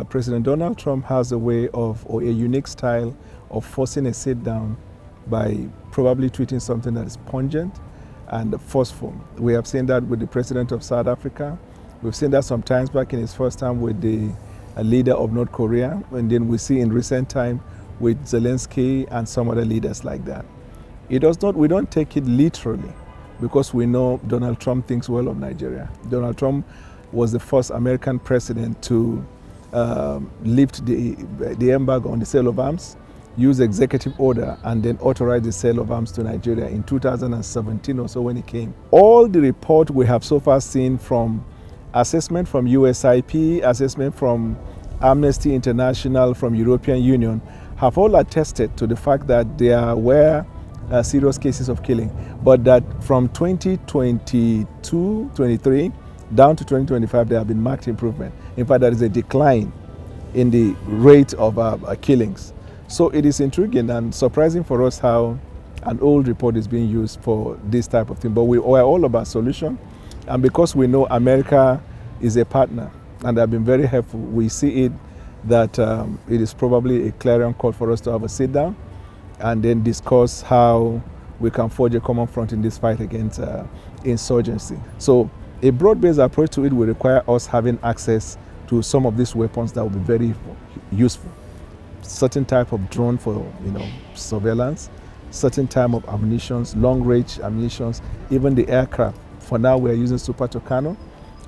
President Donald Trump has a way of, or a unique style of forcing a sit down by probably tweeting something that is pungent and forceful. We have seen that with the president of South Africa. We've seen that sometimes back in his first time with the leader of North Korea, and then we see in recent time with Zelensky and some other leaders like that. We don't take it literally, because we know Donald Trump thinks well of Nigeria. Donald Trump was the first American president to lift the embargo on the sale of arms, use executive order, and then authorize the sale of arms to Nigeria in 2017 or so when he came. All the report we have so far seen, from assessment from USIP, assessment from Amnesty International, from European Union, have all attested to the fact that there were serious cases of killing, but that from 2022-23 down to 2025, there have been marked improvement. In fact, there is a decline in the rate of killings. So it is intriguing and surprising for us how an old report is being used for this type of thing. But we are all about solution, and because we know America is a partner and they have been very helpful, we see it that it is probably a clarion call for us to have a sit down and then discuss how we can forge a common front in this fight against insurgency. So a broad-based approach to it will require us having access to some of these weapons that will be very useful. Certain type of drone for surveillance, certain type of ammunitions, long-range ammunitions, even the aircraft. For now, we are using Super Tucano.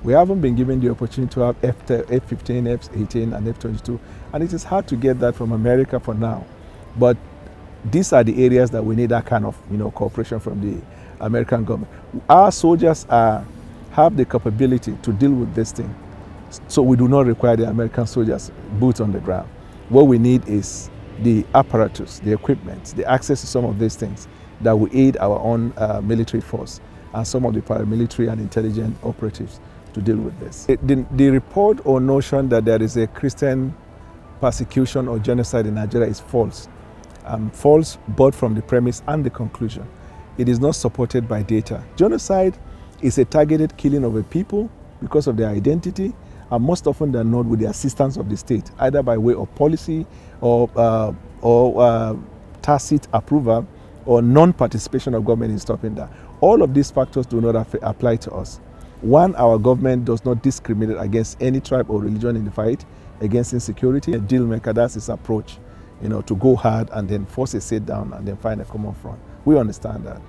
We haven't been given the opportunity to have F-15, F-18, and F-22, and it is hard to get that from America for now. But these are the areas that we need that kind of cooperation from the American government. Our soldiers have the capability to deal with this thing, so we do not require the American soldiers boots on the ground. What we need is the apparatus, the equipment, the access to some of these things that will aid our own military force and some of the paramilitary and intelligence operatives to deal with this. The report or notion that there is a Christian persecution or genocide in Nigeria is false. False both from the premise and the conclusion. It is not supported by data. Genocide is a targeted killing of a people because of their identity, and most often than not with the assistance of the state, either by way of policy or tacit approval or non-participation of government in stopping that. All of these factors do not apply to us. One, our government does not discriminate against any tribe or religion in the fight against insecurity. A deal maker, that's his approach, to go hard and then force a sit down and then find a common front. We understand that.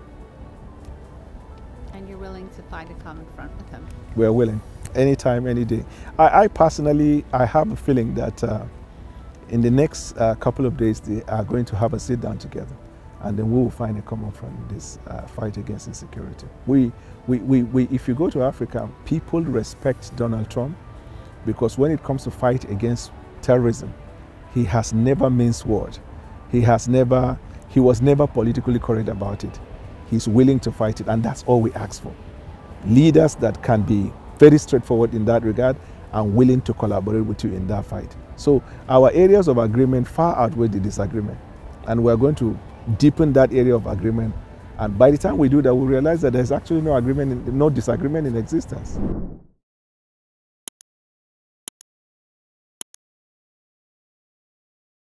And you're willing to find a common front with him? We're willing, anytime, any day. I personally, I have a feeling that in the next couple of days, they are going to have a sit down together, and then we will find a common front in this fight against insecurity. If you go to Africa, people respect Donald Trump because when it comes to fight against terrorism, he has never minced word. He was never politically correct about it. He's willing to fight it, and that's all we ask for. Leaders that can be very straightforward in that regard and willing to collaborate with you in that fight. So our areas of agreement far outweigh the disagreement, and we're going to deepen that area of agreement. And by the time we do that, we'll realize that there's actually no disagreement in existence.